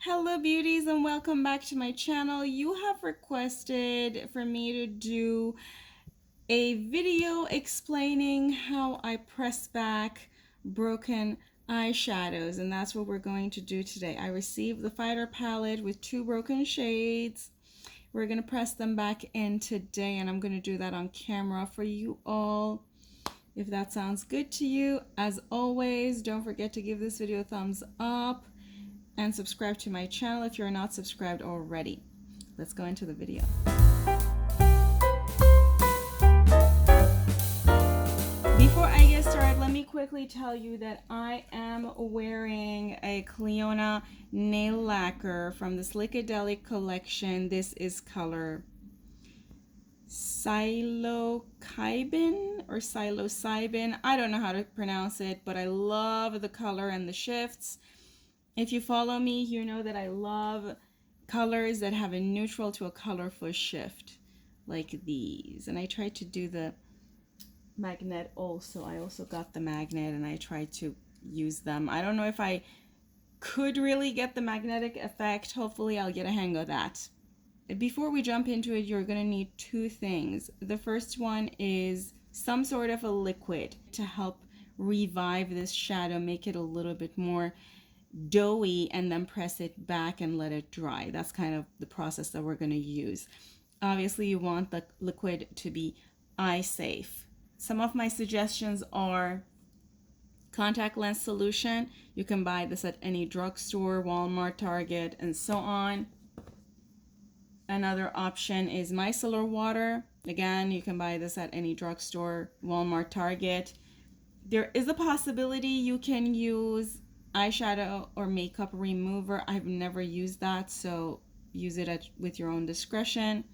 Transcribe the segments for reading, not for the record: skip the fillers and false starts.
Hello beauties and welcome back to my channel. You have requested for me to do a video explaining how I press back broken eyeshadows, and that's what we're going to do today. I received the Fighter palette with 2 broken shades. We're going to press them back in today, and I'm going to do that on camera for you all. If that sounds good to you, as always, don't forget to give this video a thumbs up and subscribe to my channel if you're not subscribed already. Let's go into the video. Before I get started, let me quickly tell you that I am wearing a Cliona nail lacquer from the Slickadelic collection. This is color psilocybin or psilocybin. I don't know how to pronounce it, but I love the color and the shifts. If you follow me, you know that I love colors that have a neutral to a colorful shift like these. And I tried to do the magnet also. I also got the magnet and I tried to use them. I don't know if I could really get the magnetic effect. Hopefully I'll get a hang of that. Before we jump into it, you're going to need 2 things. The first one is some sort of a liquid to help revive this shadow, make it a little bit more doughy, and then press it back and let it dry. That's kind of the process that we're going to use. Obviously, you want the liquid to be eye safe. Some of my suggestions are contact lens solution. You can buy this at any drugstore, Walmart, Target, and so on. Another option is micellar water. Again, you can buy this at any drugstore, Walmart, Target. There is a possibility you can use eyeshadow or makeup remover. I've never used that, so use it with your own discretion.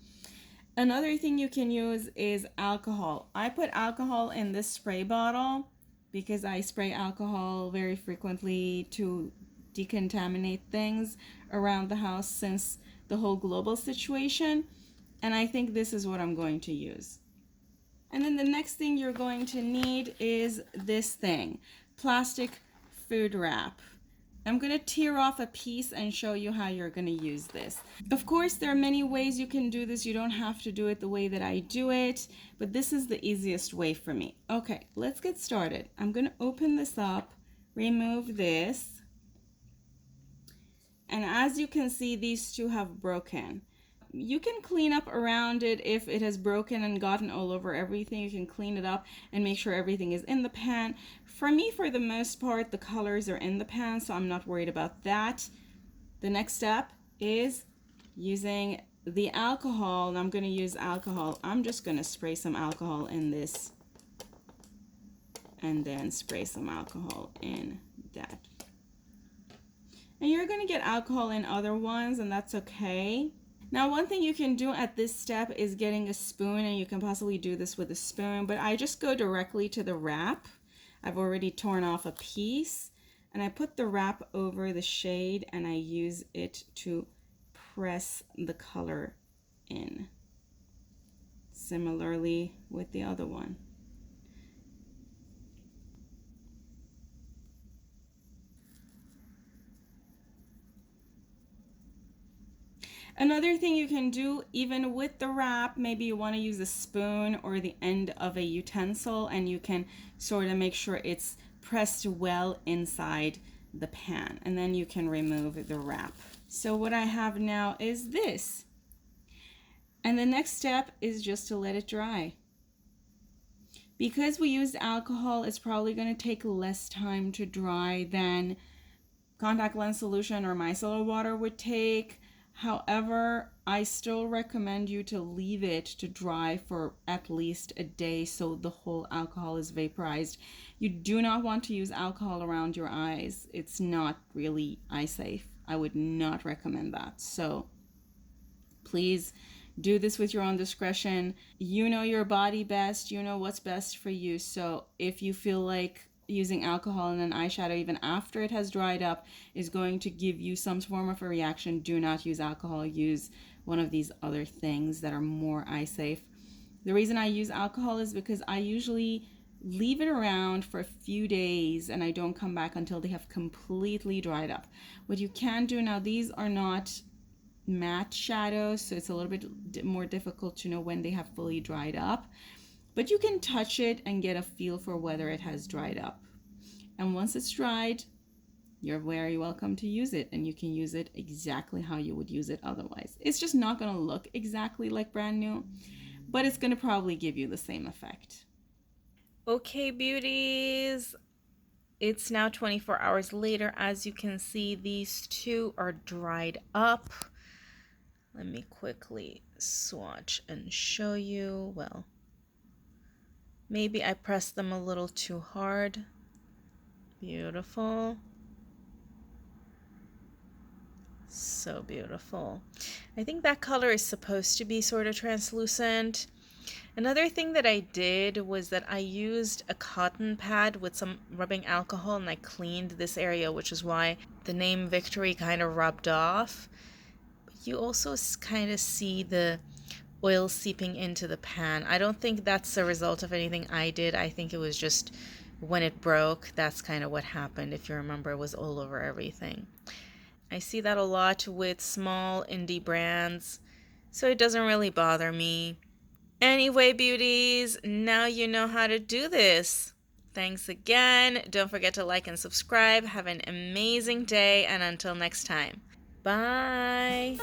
Another thing you can use is alcohol. I put alcohol in this spray bottle because I spray alcohol very frequently to decontaminate things around the house since the whole global situation, and I think this is what I'm going to use. And then the next thing you're going to need is this thing, plastic food wrap. I'm going to tear off a piece and show you how you're going to use this. Of course, there are many ways you can do this. You don't have to do it the way that I do it, but this is the easiest way for me. Okay, let's get started. I'm going to open this up, remove this. And as you can see, these 2 have broken. You can clean up around it if it has broken and gotten all over everything. You can clean it up and make sure everything is in the pan. For me, for the most part, the colors are in the pan, so I'm not worried about that. The next step is using the alcohol, and I'm going to use alcohol. I'm just going to spray some alcohol in this and then spray some alcohol in that. And you're going to get alcohol in other ones, and that's okay. Now, one thing you can do at this step is getting a spoon, and you can possibly do this with a spoon, but I just go directly to the wrap. I've already torn off a piece, and I put the wrap over the shade, and I use it to press the color in. Similarly with the other one. Another thing you can do, even with the wrap, maybe you want to use a spoon or the end of a utensil, and you can sort of make sure it's pressed well inside the pan, and then you can remove the wrap. So what I have now is this. And the next step is just to let it dry. Because we used alcohol, it's probably going to take less time to dry than contact lens solution or micellar water would take. However, I still recommend you to leave it to dry for at least a day so the whole alcohol is vaporized. You do not want to use alcohol around your eyes. It's not really eye safe. I would not recommend that. So please do this with your own discretion. You know your body best. You know what's best for you. So if you feel like using alcohol in an eyeshadow even after it has dried up is going to give you some form of a reaction, do not use alcohol. Use one of these other things that are more eye safe. The reason I use alcohol is because I usually leave it around for a few days and I don't come back until they have completely dried up. What you can do now, these are not matte shadows, so it's a little bit more difficult to know when they have fully dried up, but you can touch it and get a feel for whether it has dried up. And once it's dried, you're very welcome to use it, and you can use it exactly how you would use it otherwise. It's just not going to look exactly like brand new, but it's going to probably give you the same effect. Okay, beauties, it's now 24 hours later. As you can see, these two are dried up. Let me quickly swatch and show you. Well, maybe I pressed them a little too hard. Beautiful. So beautiful. I think that color is supposed to be sort of translucent. Another thing that I did was that I used a cotton pad with some rubbing alcohol and I cleaned this area, which is why the name Victory kind of rubbed off. But you also kind of see the oil seeping into the pan. I don't think that's a result of anything I did. I think it was just when it broke, that's kind of what happened. If you remember, it was all over everything. I see that a lot with small indie brands, so it doesn't really bother me. Anyway, beauties, now you know how to do this. Thanks again. Don't forget to like and subscribe. Have an amazing day, and until next time, bye.